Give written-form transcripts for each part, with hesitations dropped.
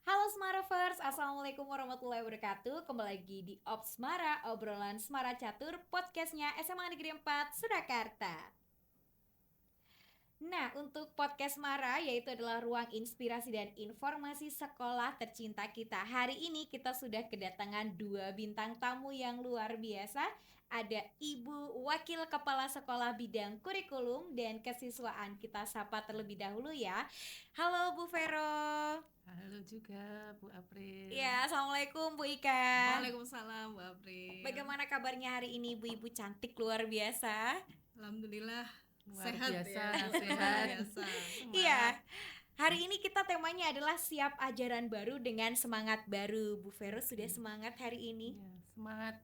Halo Smaravers, Assalamualaikum warahmatullahi wabarakatuh. Kembali lagi di Ops Smara, obrolan Smara Catur, podcastnya SMA Negeri 4 Surakarta. Nah, untuk podcast Mara yaitu adalah ruang inspirasi dan informasi sekolah tercinta kita. Hari ini kita sudah kedatangan dua bintang tamu yang luar biasa. Ada Ibu Wakil Kepala Sekolah Bidang Kurikulum dan Kesiswaan. Kita sapa terlebih dahulu ya. Halo Bu Vero. Halo juga Bu April. Ya, Assalamualaikum Bu Ika. Waalaikumsalam Bu April. Bagaimana kabarnya hari ini ibu-ibu cantik luar biasa? Alhamdulillah Luar sehat biasa, ya, sehat. luar biasa. Iya, Semangat. hari ini kita temanya adalah siap ajaran baru dengan semangat baru. Bu Vero sudah Oke. semangat hari ini. Ya, semangat.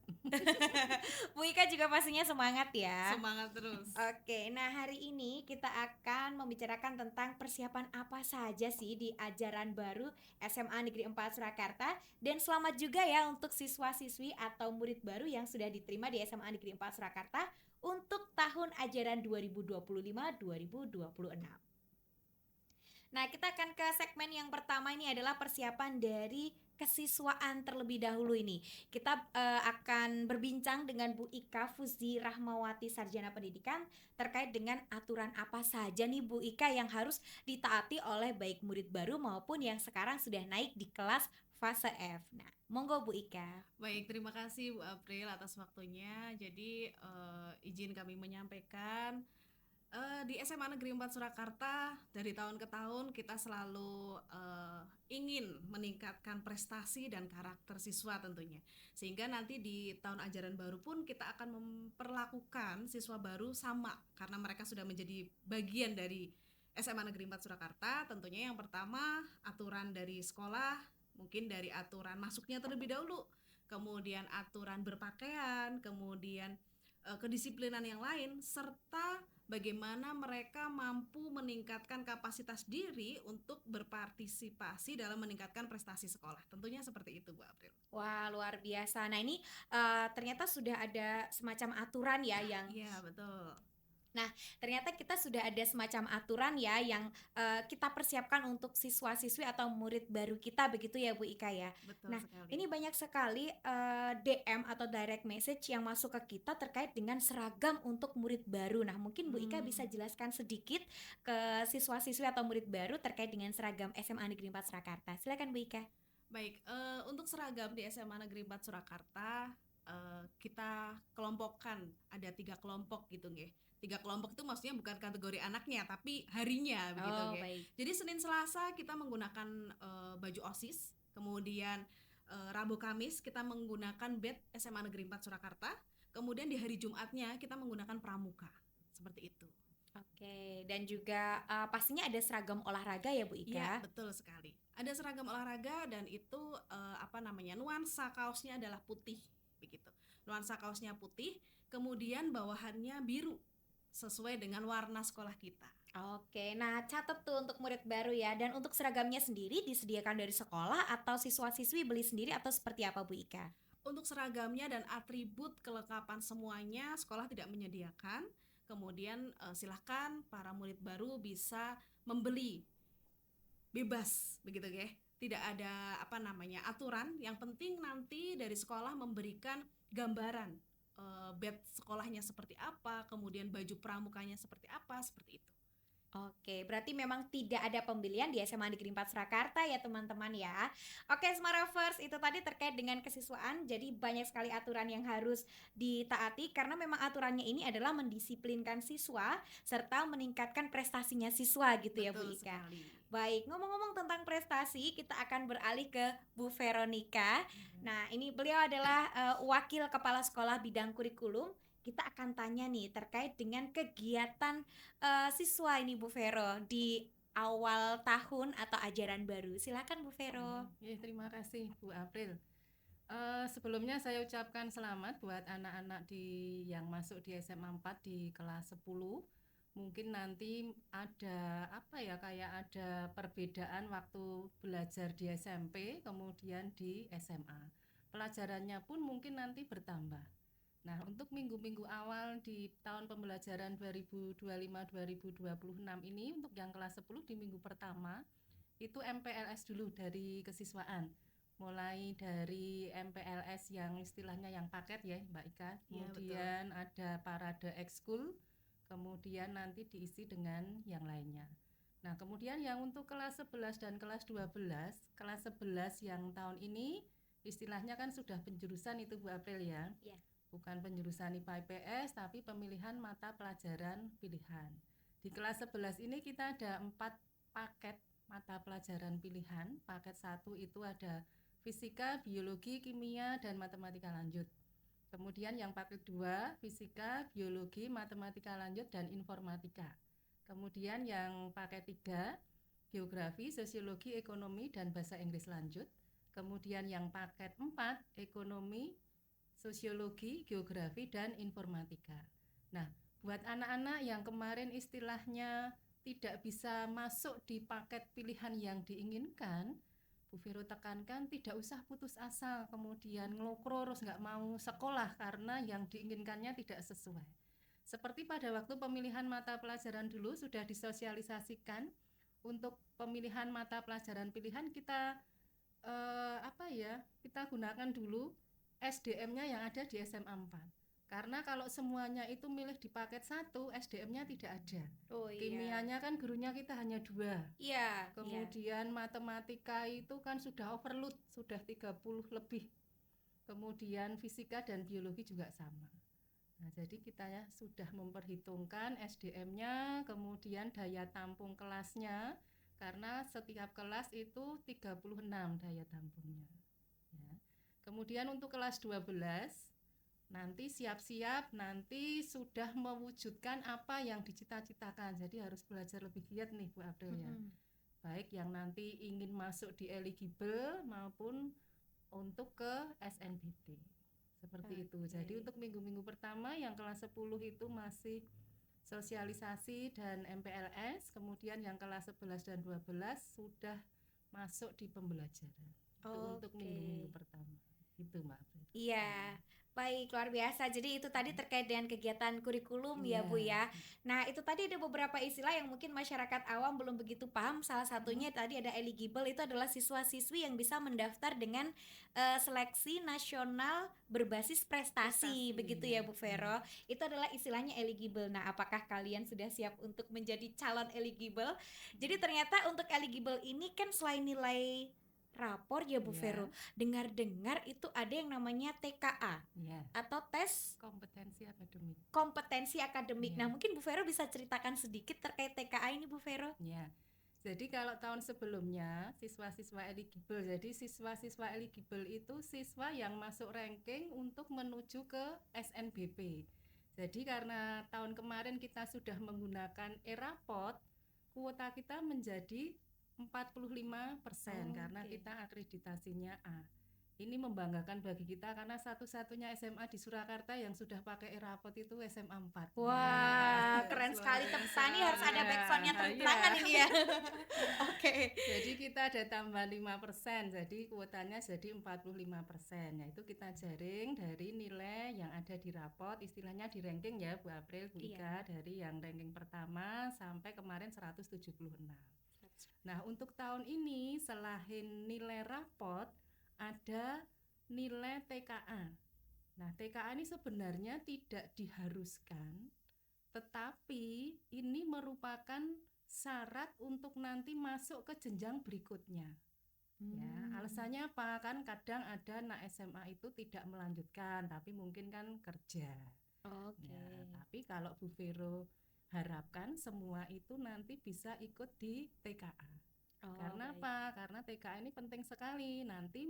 Bu Ika juga pastinya semangat ya. Semangat terus. Oke, nah hari ini kita akan membicarakan tentang persiapan apa saja sih di ajaran baru SMA Negeri 4 Surakarta. Dan selamat juga ya untuk siswa-siswi atau murid baru yang sudah diterima di SMA Negeri 4 Surakarta untuk tahun ajaran 2025-2026. Nah, kita akan ke segmen yang pertama, ini adalah persiapan dari kesiswaan terlebih dahulu ini. Kita akan berbincang dengan Bu Ika Fuzi Rahmawati Sarjana Pendidikan terkait dengan aturan apa saja nih Bu Ika yang harus ditaati oleh baik murid baru maupun yang sekarang sudah naik di kelas fase F. Nah, monggo Bu Ika. Baik, terima kasih Bu April atas waktunya. Jadi izin kami menyampaikan di SMA Negeri 4 Surakarta dari tahun ke tahun kita selalu ingin meningkatkan prestasi dan karakter siswa tentunya, sehingga nanti di tahun ajaran baru pun kita akan memperlakukan siswa baru sama karena mereka sudah menjadi bagian dari SMA Negeri 4 Surakarta. Tentunya yang pertama aturan dari sekolah, mungkin dari aturan masuknya terlebih dahulu, kemudian aturan berpakaian, kemudian kedisiplinan yang lain, serta bagaimana mereka mampu meningkatkan kapasitas diri untuk berpartisipasi dalam meningkatkan prestasi sekolah. Tentunya seperti itu Bu April. Wah, luar biasa. Nah, ini ternyata sudah ada semacam aturan ya yang Iya, betul. Nah, ternyata kita sudah ada semacam aturan ya yang kita persiapkan untuk siswa-siswi atau murid baru kita, begitu ya Bu Ika ya. Betul Nah, sekali. ini banyak sekali DM atau direct message yang masuk ke kita terkait dengan seragam untuk murid baru. Nah, mungkin Bu Ika bisa jelaskan sedikit ke siswa-siswi atau murid baru terkait dengan seragam SMA Negeri 4 Surakarta. Silakan Bu Ika. Baik, untuk seragam di SMA Negeri 4 Surakarta kita kelompokkan ada 3 kelompok gitu nggih. 3 kelompok itu maksudnya bukan kategori anaknya tapi harinya begitu Oh, nggih. baik. Jadi Senin Selasa kita menggunakan baju OSIS, kemudian Rabu Kamis kita menggunakan badge SMA Negeri 4 Surakarta, kemudian di hari Jumatnya kita menggunakan pramuka. Seperti itu. Oke, dan juga pastinya ada seragam olahraga ya Bu Iya, Ika? betul sekali. Ada seragam olahraga dan itu nuansa kaosnya adalah putih begitu. Nuansa kaosnya putih, kemudian bawahannya biru sesuai dengan warna sekolah kita. Oke, nah catat tuh untuk murid baru ya. Dan untuk seragamnya sendiri disediakan dari sekolah atau siswa-siswi beli sendiri atau seperti apa Bu Ika? Untuk seragamnya dan atribut kelengkapan semuanya sekolah tidak menyediakan. Kemudian silahkan para murid baru bisa membeli bebas begitu ya. Tidak ada aturan. Yang penting nanti dari sekolah memberikan gambaran bed sekolahnya seperti apa, kemudian baju pramukanya seperti apa, seperti itu. Oke, berarti memang tidak ada pembelian di SMA Negeri 4 Surakarta ya teman-teman ya. Oke, Smaravers, itu tadi terkait dengan kesiswaan. Jadi banyak sekali aturan yang harus ditaati karena memang aturannya ini adalah mendisiplinkan siswa serta meningkatkan prestasinya siswa gitu ya Bu Betul Ika. sekali. Baik, ngomong-ngomong tentang prestasi, kita akan beralih ke Bu Veronica. Nah, ini beliau adalah wakil kepala sekolah bidang kurikulum. Kita akan tanya nih terkait dengan kegiatan siswa ini Bu Vero di awal tahun atau ajaran baru. Silakan Bu Vero. Ya, terima kasih Bu April. Sebelumnya saya ucapkan selamat buat anak-anak yang masuk di SMA 4 di kelas 10. Mungkin nanti ada kayak ada perbedaan waktu belajar di SMP kemudian di SMA. Pelajarannya pun mungkin nanti bertambah. Nah, untuk minggu-minggu awal di tahun pembelajaran 2025-2026 ini untuk yang kelas 10 di minggu pertama itu MPLS dulu dari kesiswaan. Mulai dari MPLS yang istilahnya yang paket ya Mbak Ika. Iya, betul. Kemudian ada parade ekskul, kemudian nanti diisi dengan yang lainnya. Nah, kemudian yang untuk kelas 11 dan kelas 12, kelas 11 yang tahun ini istilahnya kan sudah penjurusan itu Bu April ya. Iya. Bukan penjurusan IPA IPS tapi pemilihan mata pelajaran pilihan. Di kelas 11 ini kita ada 4 paket mata pelajaran pilihan. Paket 1 itu ada fisika, biologi, kimia, dan matematika lanjut. Kemudian yang paket 2, fisika, biologi, matematika lanjut, dan informatika. Kemudian yang paket 3, geografi, sosiologi, ekonomi, dan bahasa Inggris lanjut. Kemudian yang paket 4, ekonomi, sosiologi, geografi, dan informatika. Nah, buat anak-anak yang kemarin istilahnya tidak bisa masuk di paket pilihan yang diinginkan, Bu Vero tekankan tidak usah putus asa, kemudian ngelokro terus nggak mau sekolah karena yang diinginkannya tidak sesuai. Seperti pada waktu pemilihan mata pelajaran dulu sudah disosialisasikan, untuk pemilihan mata pelajaran pilihan kita kita gunakan dulu SDM-nya yang ada di SMA 4. Karena kalau semuanya itu milih di paket 1, SDM-nya tidak ada. Oh iya. Kimianya kan gurunya kita hanya 2. Iya. Kemudian matematika itu kan sudah overload, sudah 30 lebih. Kemudian fisika dan biologi juga sama. Nah, jadi kita ya sudah memperhitungkan SDM-nya, kemudian daya tampung kelasnya, karena setiap kelas itu 36 daya tampungnya. Ya. Kemudian untuk kelas 12, nanti siap-siap, nanti sudah mewujudkan apa yang dicita-citakan. Jadi harus belajar lebih giat nih Bu April ya. Baik yang nanti ingin masuk di eligible maupun untuk ke SNBT. Seperti itu. Jadi untuk minggu-minggu pertama yang kelas 10 itu masih sosialisasi dan MPLS, kemudian yang kelas 11 dan 12 sudah masuk di pembelajaran. Itu untuk minggu-minggu pertama. Itu Mbak April. Iya. Baik, luar biasa. Jadi itu tadi terkait dengan kegiatan kurikulum ya Bu ya. Nah, itu tadi ada beberapa istilah yang mungkin masyarakat awam belum begitu paham. Salah satunya tadi ada eligible, itu adalah siswa-siswi yang bisa mendaftar dengan seleksi nasional berbasis prestasi. Begitu ya Bu Vero. Itu adalah istilahnya eligible. Nah, apakah kalian sudah siap untuk menjadi calon eligible? Jadi ternyata untuk eligible ini kan selain nilai rapor ya Bu Vero, dengar-dengar itu ada yang namanya TKA atau tes kompetensi akademik. Nah, mungkin Bu Vero bisa ceritakan sedikit terkait TKA ini Bu Vero? Ya. Jadi kalau tahun sebelumnya siswa-siswa eligible, jadi siswa-siswa eligible itu siswa yang masuk ranking untuk menuju ke SNBP. Jadi karena tahun kemarin kita sudah menggunakan e-raport, kuota kita menjadi 45% karena kita akreditasinya A. Ini membanggakan bagi kita karena satu-satunya SMA di Surakarta yang sudah pakai e-raport itu SMA 4. Wah, keren sekali. Tepuk tangan, harus ada backsoundnya tepuk tangan ini ya. Oke. Jadi kita ada tambah 5%, jadi kuotanya jadi 45%. Yaitu kita jaring dari nilai yang ada di raport, istilahnya di ranking ya Bu April, Bu Ika, dari yang ranking pertama sampai kemarin 176. Nah, untuk tahun ini selain nilai raport ada nilai TKA. Nah, TKA ini sebenarnya tidak diharuskan, tetapi ini merupakan syarat untuk nanti masuk ke jenjang berikutnya. Ya, alasannya apa? Kan kadang ada anak SMA itu tidak melanjutkan, tapi mungkin kan kerja. Ya, tapi kalau Bu Vero harapkan semua itu nanti bisa ikut di TKA. Karena apa? Karena TKA ini penting sekali, nanti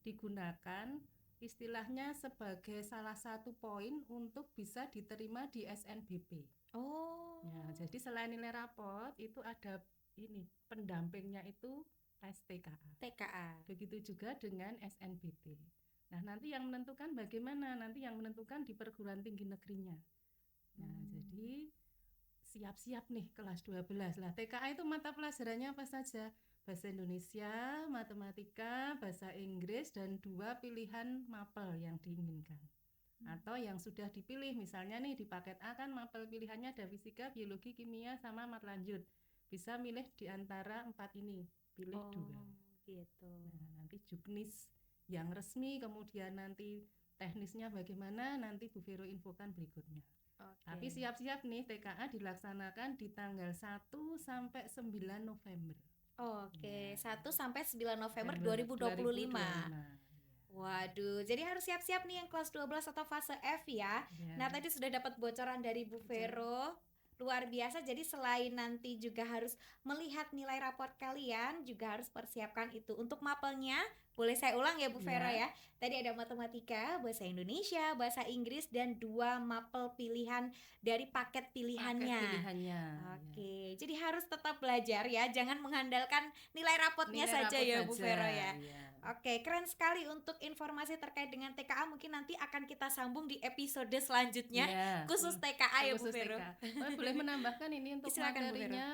digunakan istilahnya sebagai salah satu poin untuk bisa diterima di SNBP. Ya, jadi selain nilai raport itu ada ini pendampingnya itu tes TKA. Begitu juga dengan SNBP. Nah, nanti yang menentukan bagaimana? Nanti yang menentukan di perguruan tinggi negerinya. Nah, jadi siap-siap nih kelas 12. Lah, TKA itu mata pelajarannya apa saja? Bahasa Indonesia, matematika, bahasa Inggris, dan 2 pilihan mapel yang diinginkan. Atau yang sudah dipilih, misalnya nih di paket A kan mapel pilihannya ada fisika, biologi, kimia, sama mat lanjut. Bisa milih di antara 4 ini. pilih Oh, 2. gitu. Nah, nanti juknis yang resmi, kemudian nanti teknisnya bagaimana, nanti Bu Vero infokan berikutnya. Tapi Oke. siap-siap nih, TKA dilaksanakan di tanggal 1 sampai 9 November. Oke, Ya, 1 sampai 9 November November 2025. 2025. Waduh, jadi harus siap-siap nih yang kelas 12 atau fase F ya. Ya. Nah, tadi sudah dapat bocoran dari Bu Vero. Luar biasa, jadi selain nanti juga harus melihat nilai raport kalian, juga harus persiapkan itu. Untuk mapelnya, boleh saya ulang ya Bu Vero Ya. ya. Tadi ada matematika, bahasa Indonesia, bahasa Inggris, dan 2 mapel pilihan dari paket Paket pilihannya. pilihannya. Oke, jadi harus tetap belajar ya, jangan mengandalkan nilai rapotnya Nilai saja rapot ya Bu saja, Vero ya. iya. Oke, keren sekali untuk informasi terkait dengan TKA. Mungkin nanti akan kita sambung di episode selanjutnya Ya. khusus TKA ya Bu Khusus Vero. TK. Boleh menambahkan ini untuk Silakan, Bu Vero. materinya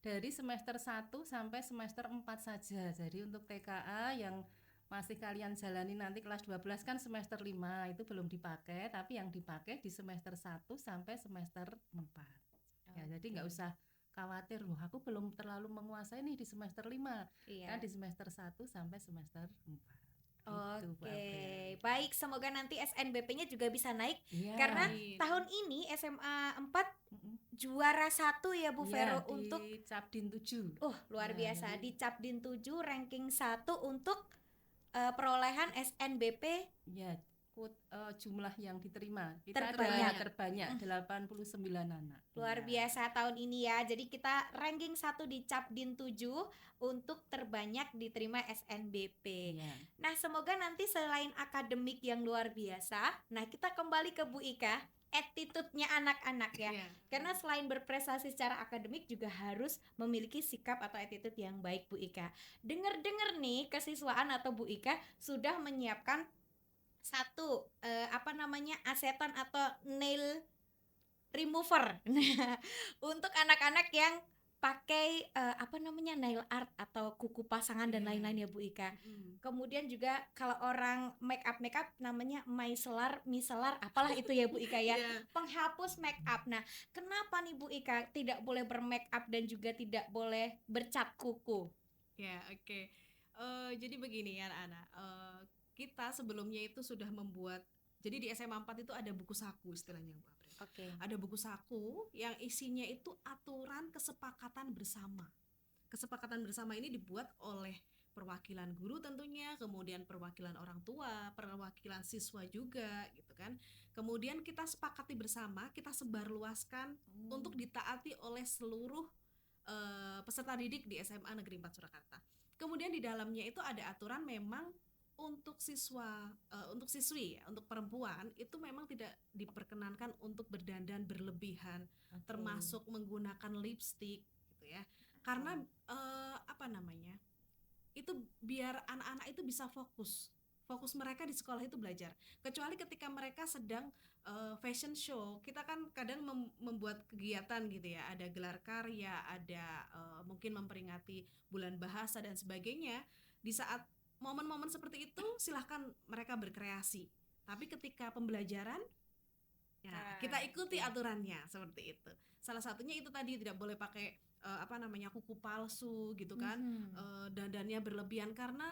dari semester 1 sampai semester 4 saja. Jadi untuk TKA yang masih kalian jalani nanti kelas 12 kan semester 5 itu belum dipakai, tapi yang dipakai di semester 1 sampai semester 4. Ya, jadi nggak usah khawatir loh, aku belum terlalu menguasai nih di semester 5. Iya. Kan di semester 1 sampai semester 4. Gitu, Bu Oke, April. baik, semoga nanti SNBP-nya juga bisa naik Iya. karena Amin. tahun ini SMA 4 Mm-mm. juara 1 ya Bu Iya, Vero di untuk Capdin 7. luar Ya, biasa jadi- di Capdin 7 ranking 1 untuk perolehan SNBP Ya, jumlah yang diterima kita Terbanyak. ada terbanyak 89 anak. luar Ya. biasa tahun ini ya. Jadi kita ranking 1 di Capdin 7 untuk terbanyak diterima SNBP. Ya. Nah, semoga nanti selain akademik yang luar biasa, nah kita kembali ke Bu Ika, attitude-nya anak-anak ya. Iya. Karena selain berprestasi secara akademik juga harus memiliki sikap atau attitude yang baik Bu Ika. Dengar-dengar nih kesiswaan atau Bu Ika sudah menyiapkan satu asetan atau nail remover. Nah, untuk anak-anak yang pakai nail art atau kuku pasangan dan Iya. lain-lain ya Bu Ika. Mm. Kemudian juga kalau orang make up namanya micellar, apalah itu ya Bu Ika ya. Iya. Penghapus make up. Nah, kenapa nih Bu Ika tidak boleh bermake up dan juga tidak boleh bercat kuku? Ya, oke. Jadi begini ya anak-anak. Kita sebelumnya itu sudah membuat, jadi di SMA 4 itu ada buku saku istilahnya Bu April. Oke. Ada buku saku yang isinya itu aturan kesepakatan bersama. Kesepakatan bersama ini dibuat oleh perwakilan guru tentunya, kemudian perwakilan orang tua, perwakilan siswa juga gitu kan. Kemudian kita sepakati bersama, kita sebarluaskan untuk ditaati oleh seluruh peserta didik di SMA Negeri 4 Surakarta. Kemudian di dalamnya itu ada aturan memang untuk untuk siswi ya, untuk perempuan itu memang tidak diperkenankan untuk berdandan berlebihan, termasuk menggunakan lipstik gitu ya. Karena itu biar anak-anak itu bisa fokus mereka di sekolah itu belajar. Kecuali ketika mereka sedang fashion show, kita kan kadang membuat kegiatan gitu ya, ada gelar karya, ada mungkin memperingati bulan bahasa dan sebagainya. Di saat momen-momen seperti itu silahkan mereka berkreasi. Tapi ketika pembelajaran, ya kita ikuti aturannya seperti itu. Salah satunya itu tadi tidak boleh pakai kuku palsu gitu kan, dandannya berlebihan karena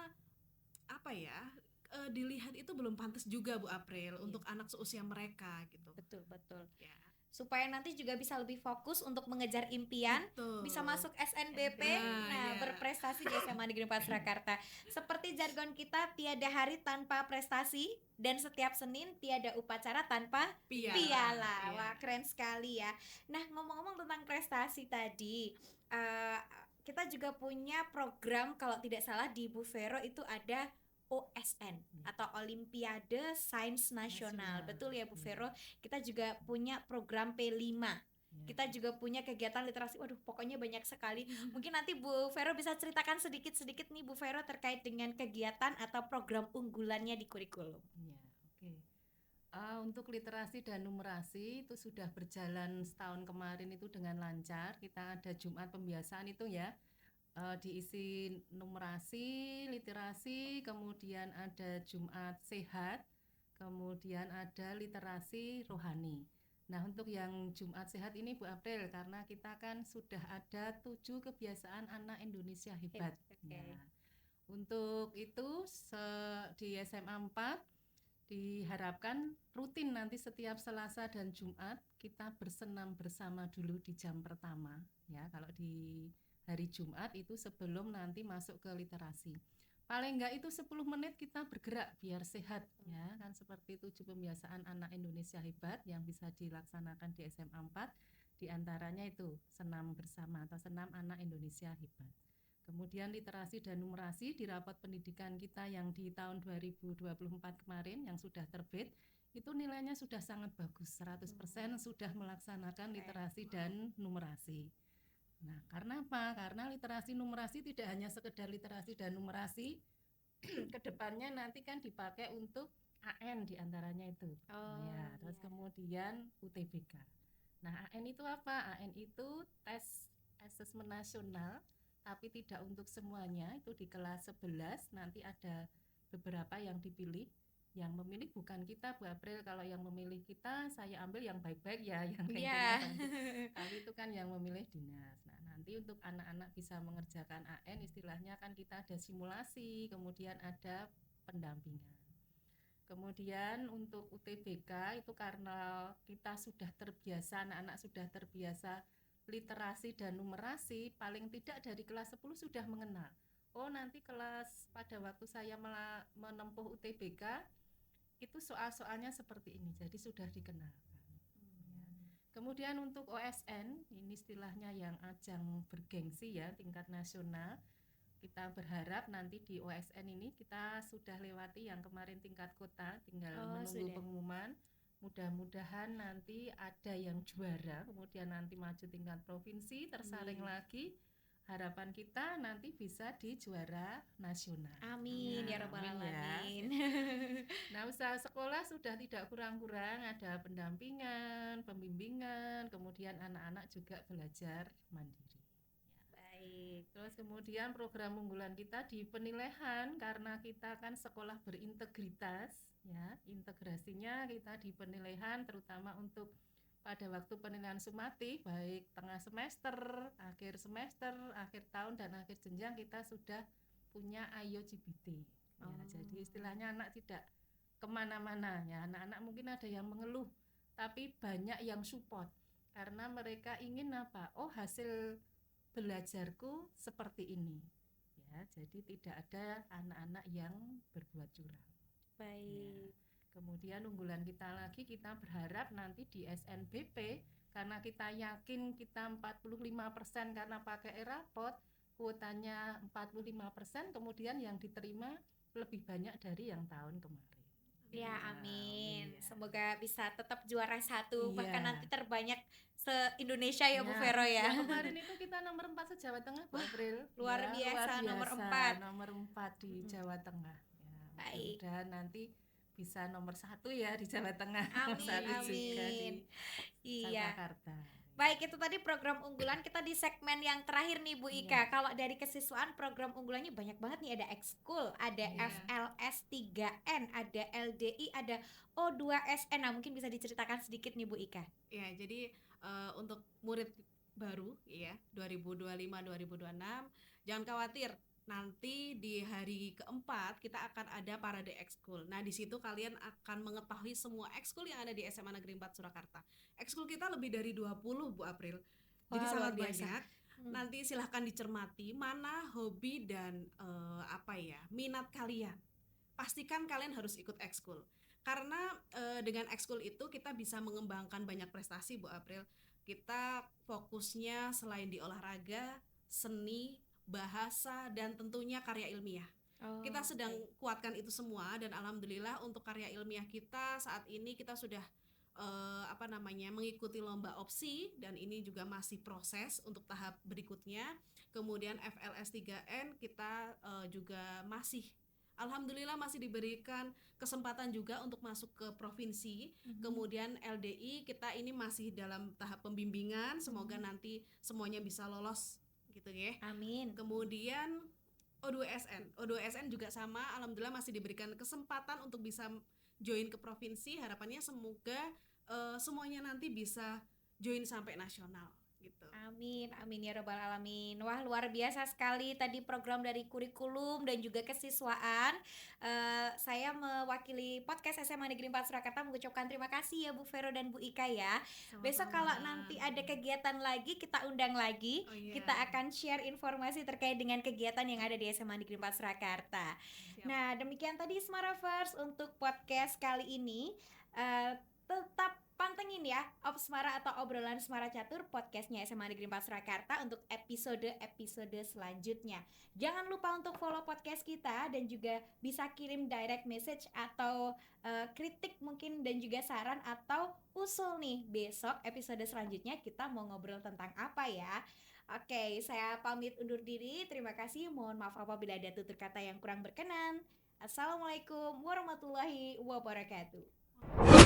dilihat itu belum pantas juga Bu April untuk anak seusia mereka gitu. Betul. Ya. Supaya nanti juga bisa lebih fokus untuk mengejar impian, Betul. bisa masuk SNBP, Iya. berprestasi di SMA Negeri 4 Surakarta. Seperti jargon kita, tiada hari tanpa prestasi dan setiap Senin tiada upacara tanpa piala. Iya. Wah, keren sekali ya. Nah, ngomong-ngomong tentang prestasi tadi, kita juga punya program kalau tidak salah di Bu Vero itu ada OSN atau Olimpiade Sains Nasional. Betul ya Bu Vero? Kita juga punya program P5. Kita juga punya kegiatan literasi. Waduh, pokoknya banyak sekali. Mungkin nanti Bu Vero bisa ceritakan sedikit-sedikit nih Bu Vero terkait dengan kegiatan atau program unggulannya di kurikulum. Ya, oke. Untuk literasi dan numerasi itu sudah berjalan setahun kemarin itu dengan lancar. Kita ada Jumat pembiasaan itu ya. Diisi numerasi, literasi, kemudian ada Jumat sehat, kemudian ada literasi rohani. Nah, untuk yang Jumat Sehat ini Bu April, karena kita kan sudah ada 7 kebiasaan anak Indonesia hebat. Oke. Ya. Untuk itu di SMA 4 diharapkan rutin nanti setiap Selasa dan Jumat kita bersenam bersama dulu di jam pertama. Ya, kalau di hari Jumat itu sebelum nanti masuk ke literasi. Paling enggak itu 10 menit kita bergerak biar sehat ya, kan seperti 7 pembiasaan anak Indonesia hebat yang bisa dilaksanakan di SMA 4, di antaranya itu senam bersama atau senam anak Indonesia hebat. Kemudian literasi dan numerasi di rapat pendidikan kita yang di tahun 2024 kemarin yang sudah terbit, itu nilainya sudah sangat bagus, 100% sudah melaksanakan literasi dan numerasi. Nah, karena apa? Karena literasi numerasi tidak hanya sekedar literasi dan numerasi, kedepannya nanti kan dipakai untuk AN diantaranya itu. Ya, terus kemudian UTBK. Nah, AN itu apa? AN itu tes asesmen nasional, tapi tidak untuk semuanya. Itu di kelas 11 nanti ada beberapa yang dipilih. Yang memilih bukan kita Bu April, kalau yang memilih kita saya ambil yang baik-baik ya, yang rankingnya bagus. Tapi itu kan yang memilih dinas. Nah, nanti untuk anak-anak bisa mengerjakan AN istilahnya kan kita ada simulasi, kemudian ada pendampingan. Kemudian untuk UTBK itu karena kita sudah terbiasa, anak-anak sudah terbiasa literasi dan numerasi, paling tidak dari kelas 10 sudah mengenal. Oh, nanti kelas pada waktu saya menempuh UTBK itu soal-soalnya seperti ini, jadi sudah dikenalkan. Ya. Kemudian untuk OSN, ini istilahnya yang ajang bergengsi ya, tingkat nasional. Kita berharap nanti di OSN ini kita sudah lewati yang kemarin tingkat kota, tinggal menunggu pengumuman. Mudah-mudahan nanti ada yang juara, kemudian nanti maju tingkat provinsi, tersaring lagi. Harapan kita nanti bisa di juara nasional. Amin ya rabbal alamin. Nah, usaha sekolah sudah tidak kurang-kurang, ada pendampingan, pembimbingan, kemudian anak-anak juga belajar mandiri. Baik. Terus kemudian program unggulan kita di penilaian, karena kita kan sekolah berintegritas, ya, integrasinya kita di penilaian terutama untuk pada waktu penilaian sumatif, baik tengah semester, akhir semester, akhir tahun dan akhir jenjang kita sudah punya IOGBT. Ya, jadi istilahnya anak tidak kemana-mana ya, anak-anak mungkin ada yang mengeluh, tapi banyak yang support karena mereka ingin apa? Oh, hasil belajarku seperti ini. Ya, jadi tidak ada anak-anak yang berbuat curang. Baik. Ya. Kemudian unggulan kita lagi, kita berharap nanti di SNBP karena kita yakin kita 45% karena pakai e-rapot, kuotanya 45%, kemudian yang diterima lebih banyak dari yang tahun kemarin. Ya, amin. Semoga bisa tetap juara 1, bahkan nanti terbanyak se-Indonesia ya Bu Vero ya. Kemarin itu kita nomor 4 se-Jawa Tengah Bu April. Luar biasa, nomor 4 di Jawa Tengah. Ya, baik. Dan nanti bisa nomor 1 ya di Jawa Tengah. Amin. Iya. Jakarta. Baik, itu tadi program unggulan. Kita di segmen yang terakhir nih Bu Ika. Kalau dari kesiswaan program unggulannya banyak banget nih. Ada ekskul, ada FLS 3N, ada LDI, ada O2SN. Nah, mungkin bisa diceritakan sedikit nih Bu Ika. Ya, jadi untuk murid baru ya 2025-2026 jangan khawatir. Nanti di hari keempat kita akan ada parade ekskul. Nah, di situ kalian akan mengetahui semua ekskul yang ada di SMA Negeri 4 Surakarta. Ekskul kita lebih dari 20 Bu April. Jadi sangat banyak. Nanti silahkan dicermati mana hobi dan minat kalian. Pastikan kalian harus ikut ekskul. Karena dengan ekskul itu kita bisa mengembangkan banyak prestasi Bu April. Kita fokusnya selain di olahraga, seni, bahasa, dan tentunya karya ilmiah. Kita sedang kuatkan itu semua, dan alhamdulillah untuk karya ilmiah kita saat ini kita sudah mengikuti lomba opsi, dan ini juga masih proses untuk tahap berikutnya. Kemudian FLS 3N kita juga alhamdulillah masih diberikan kesempatan juga untuk masuk ke provinsi. Kemudian LDI kita ini masih dalam tahap pembimbingan, semoga nanti semuanya bisa lolos gitu ya. Amin. Kemudian O2SN juga sama, alhamdulillah masih diberikan kesempatan untuk bisa join ke provinsi. Harapannya semoga semuanya nanti bisa join sampai nasional gitu. Amin, amin ya robbal alamin. Wah, luar biasa sekali tadi program dari kurikulum dan juga kesiswaan. Saya mewakili podcast SMA Negeri 4 Surakarta mengucapkan terima kasih ya Bu Vero dan Bu Ika ya. Besok kalau Sama-sama. nanti ada kegiatan lagi, kita undang lagi. Oh iya. Kita akan share informasi terkait dengan kegiatan yang ada di SMA Negeri 4 Surakarta. Siap. Nah, demikian tadi Smaravers untuk podcast kali ini. Tetap pantengin ya Obsmara atau obrolan Semara Catur podcastnya SMA Negeri 4 Surakarta untuk episode selanjutnya. Jangan lupa untuk follow podcast kita dan juga bisa kirim direct message atau kritik mungkin dan juga saran atau usul nih besok episode selanjutnya kita mau ngobrol tentang apa ya. Oke, saya pamit undur diri. Terima kasih. Mohon maaf apabila ada tutur kata yang kurang berkenan. Assalamualaikum warahmatullahi wabarakatuh.